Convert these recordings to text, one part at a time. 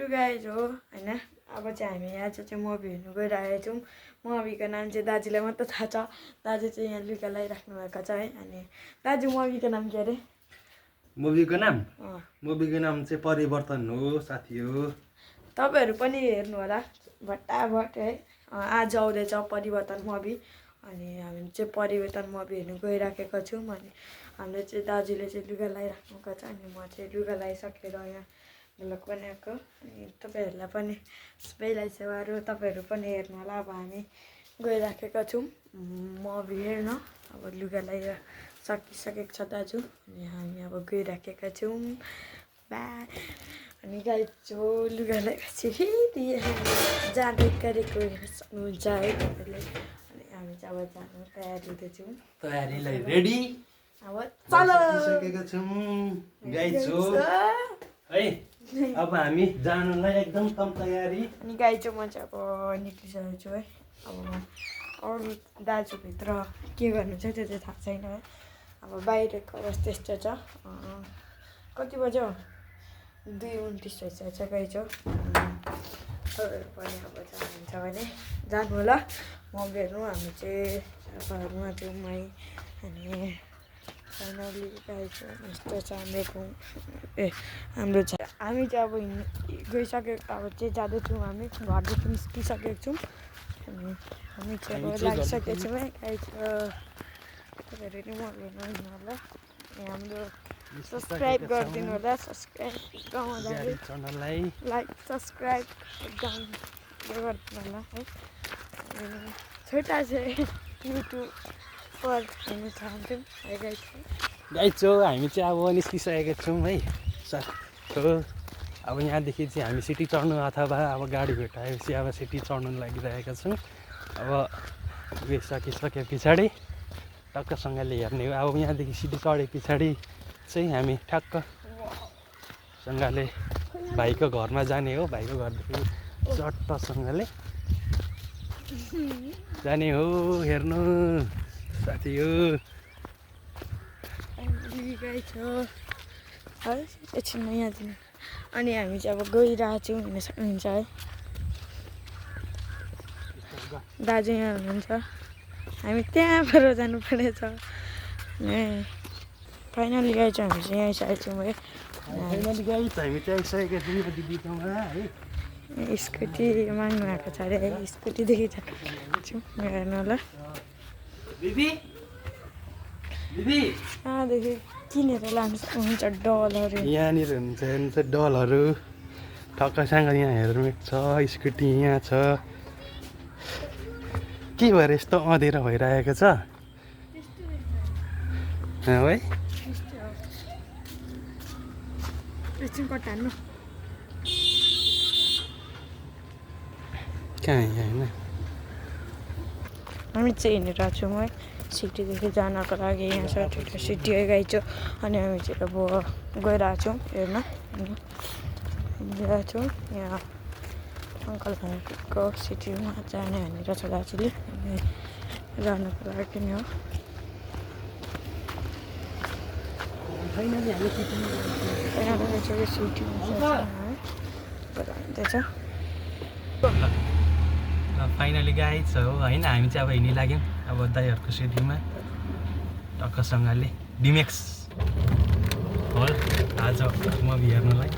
To guys हो हैन। अब चाहिँ हामी आज चाहिँ मुभी हेर्नु गइरहेको छौँ। मुभीको नाम चाहिँ दाजुलाई मात्र थाहा छ। दाजु चाहिँ यहाँ लुगा लगाइराख्नु भएको छ है। अनि दाजु मुभीको नाम के अरे? मुभीको नाम चाहिँ परिवर्तन हो साथी हो। तपाईँहरू पनि हेर्नु होला भट्टाभट है। आज आउँदैछ परिवर्तन मुभी। अनि हामी चाहिँ परिवर्तन मुभी हेर्नु गइराखेका छौँ। अनि हाम्रो चाहिँ दाजुले चाहिँ लुगा लगाइराख्नु भएको छ। अनि म चाहिँ लुगा लगाइसकेर यहाँ भ्लग बनाएको। अनि तपाईँहरूलाई पनि सबैलाई सेवाहरू तपाईँहरू पनि हेर्नु होला। अब हामी गइराखेका छौँ मुभी हेर्न। अब लुगा लगाइ सकिसकेको छ दाजु। अनि हामी अब गइराखेका छौँ। बाई। अनि गाई जो लुगा लगाएपछि फेरि जाँदै गरेको सक्नुहुन्छ है तपाईँले। अनि हामी चाहिँ अब जानु तयारी हुँदैछौँ। तयारीलाई रेडी अब चलो सकेका छौँ गाइज हो है। अब हामी जानुलाई एकदम कम तयारी। अनि गाई चाहिँ म चाहिँ अब निक्लिसकेको छु है। अब म अरू दाजुभित्र के गर्नु छ त्यो चाहिँ थाहा छैन है। अब बाहिरको अवस्था त्यस्तो छ। कति बज्यो? 2:29 भइसकेको छ गाई चाहिँ। तपाईँहरू पनि अब जानुहुन्छ भने जानु होला मुभी हेर्नु। हामी चाहिँ अब नुहाउँछौँ है। अनि फाइनली गाई चाहिँ यस्तो छ हाम्रो हाम्रो छ। हामी चाहिँ अब गइसकेको अब चाहिँ जाँदैछौँ। हामी घरदेखि निस्किसकेको छौँ। अनि हामी चाहिँ अब लागिसकेको छौँ है गाई चाहिँ। तपाईँहरू नि मुभी हेर्नु होला। अनि हाम्रो सब्सक्राइब गरिदिनु होला। सब्सक्राइब च्यानललाई लाइक सब्सक्राइब एकदम यो गरिदिनु होला है। छोटा चाहिँ युट्युब पर हेर्नु चाहन्छौँ है गाइज हो। हामी चाहिँ अब निस्किसकेका छौँ है हो। अब यहाँदेखि चाहिँ हामी सिटी चढ्नु अथवा अब गाडी भेटाएपछि अब सिटी चढ्नु लागिरहेका छौँ। अब गइसकिसके पछाडि टक्कसँगले हेर्ने हो। अब यहाँदेखि सिटी चढे पछाडि चाहिँ हामी ठ्याक्कसँगले भाइको घरमा जाने हो। भाइको घरदेखि चट्टसँगले जाने हो हेर्नु साथी हो। है एकछिनमा यहाँ दिनु। अनि हामी चाहिँ अब गइरहेको छौँ हेर्न सक्नुहुन्छ है। दाजु यहाँ हुनुहुन्छ। हामी त्यहाँबाट जानुपर्नेछ। फाइनली गएछ हामी चाहिँ यहाँ आइसकेको छौँ है। फाइनली गाइज हामी चाहिँ आइसकेका छौँ दिदीकोमा है। स्कुटी माग्नु आएको छ अरे है। स्कुटीदेखि छौँ हेर्नु होला। दिदी दिदी यहाँदेखि किनेर लानु सक्नुहुन्छ डलहरू। यहाँनिर हुन्छ डलहरू ठक्कसँग। यहाँ हेलमेट छ, स्कुटी यहाँ छ। के भएर यस्तो अँधेरो भइरहेको छ है। कहाँ होइन हामी चाहिँ हिँडिरहेको छौँ है सिटीदेखि जानको लागि। यहाँ छ सिटी है गाई छ। अनि हामी चाहिँ अब गइरहेको छौँ हेर्न। हिँडिरहेको छौँ यहाँ अङ्कल भाइको सिटीमा जाने भनेर छ दाजुले। अनि जानको लागि नि हो। फाइनली सिटीमा जाँदैछ। फाइनली गाइज हो होइन। हामी चाहिँ अब हिँडी लाग्यौँ अब दाइहरूको सिटीमा टक्कसँगले डिमेक्स हल आज मुभी हेर्नुलाई।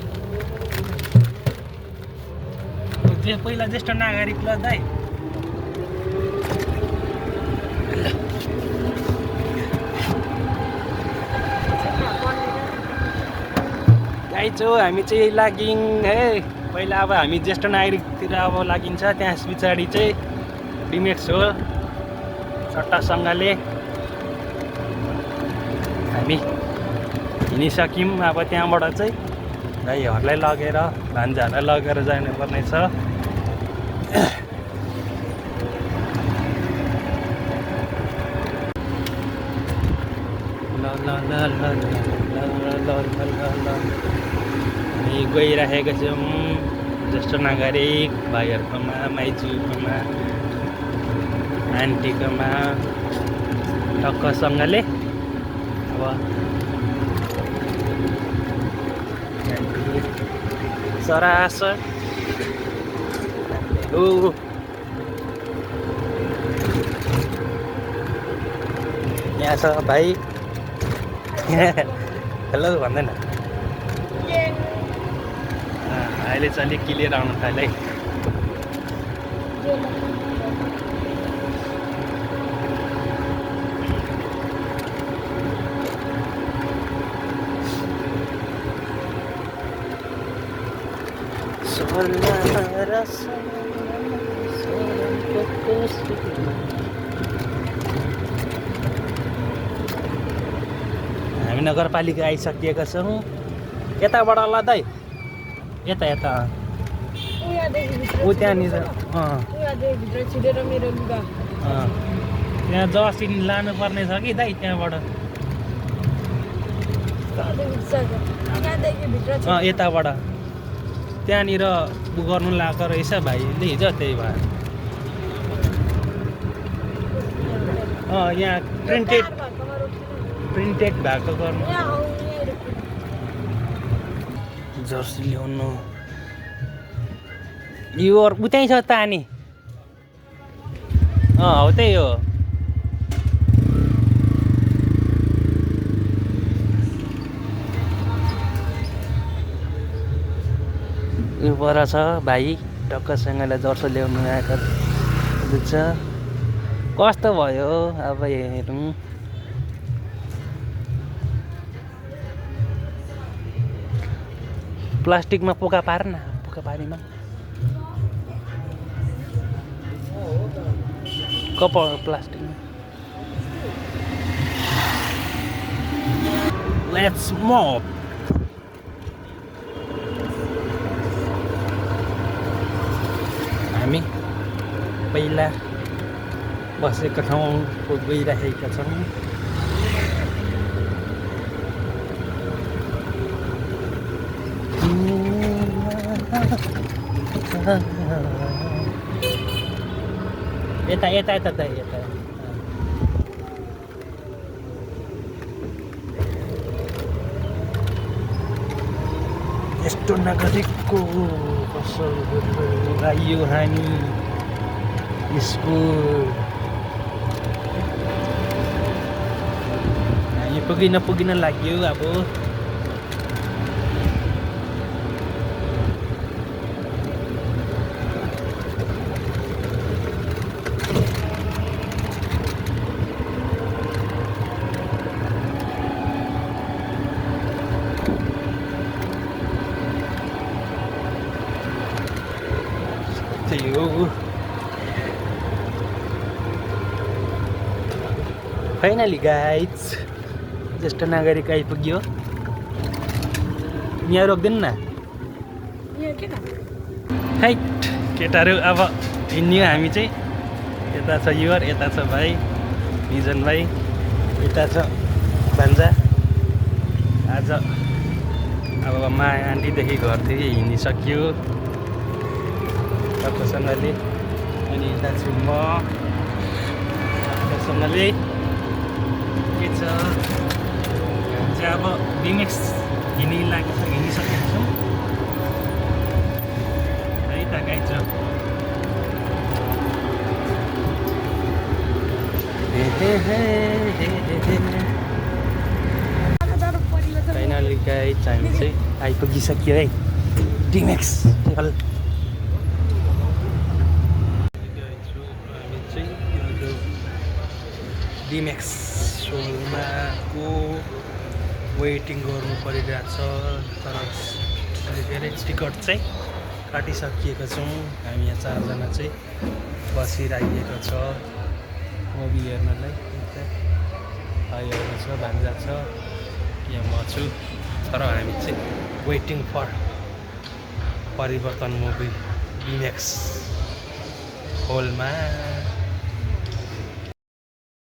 त्यो पहिला ज्येष्ठ नागरिक ल दाइ। गाइज हो हामी चाहिँ लाग्यौँ है। पहिला अब हामी ज्येष्ठ नागरिकतिर अब लागिन्छ। त्यस पछाडि चाहिँ डिमेक्स हो सट्टासँगले हामी हिँडिसक्यौँ। अब त्यहाँबाट चाहिँ गाईहरूलाई लगेर भान्जाहरूलाई लगेर जानुपर्ने छ। हामी गइराखेका छौँ ज्येष्ठ नागरिक भाइहरूकोमा, माइजूकोमा, आन्टीकोमा टक्कसँगले। अब सरासर ओ यहाँ छ भाइ हेलो भन्दैन अहिले चाहिँ अलिक क्लियर आउनु थाल्यो है हामी नगरपालिका आइसकिएका छौँ यताबाट ल दाइ यता यता ऊ त्यहाँनिर त्यहाँ जसिन लानुपर्ने छ कि दाइ त्यहाँबाट यताबाट त्यहाँनिर उ गर्नु लगाएको रहेछ भाइले हिजो त्यही भएर यहाँ प्रिन्टेड भएको गर्नु जर्सी ल्याउनु यो उतै छ तानी हो त्यही हो यो पर छ भाइ टक्कसँगलाई जर्सी ल्याउनु आएको बुझ्छ कस्तो भयो अब हेरौँ प्लास्टिकमा पोका पार न पोका पारीमा कप प्लास्टिकमा लेट्स मप हामी पहिला बसेको ठाउँ गइराखेका छौँ यता यता यता त यता यस्तो नगरेको पसल आइयो हामी स्कुल हामी पुगिन लाग्यो अब फाइनली गाइज ज्येष्ठ नागरिक आइपुग्यो यहाँ रोक्दैन न हाइट केटाहरू अब हिँड्यो हामी चाहिँ यता छ युवर यता छ भाइ निजन भाइ यता छ भान्जा आज अब माया आन्टीदेखि घरतिर हिँडिसक्यो तपाईँसँगले अनि यता छु म तपाईँसँगले के छ चाहिँ अब बिमेक्स हिँडिसकेको छौँ है त गाई छ फाइनली गाई हामी चाहिँ आइपुगिसक्यो है डिमेक्स टेबल डिमेक्स सोमा को वेटिङ गर्नु परिरहेको छ तर के अरे टिकट चाहिँ काटिसकिएको छौँ हामी यहाँ चारजना चाहिँ बसिरहेको छ मुभी हेर्नलाई भाइहरू छ भान्जा छ यहाँ म छु तर हामी चाहिँ वेटिङ फर परिवर्तन मुभी डिमेक्स हलमा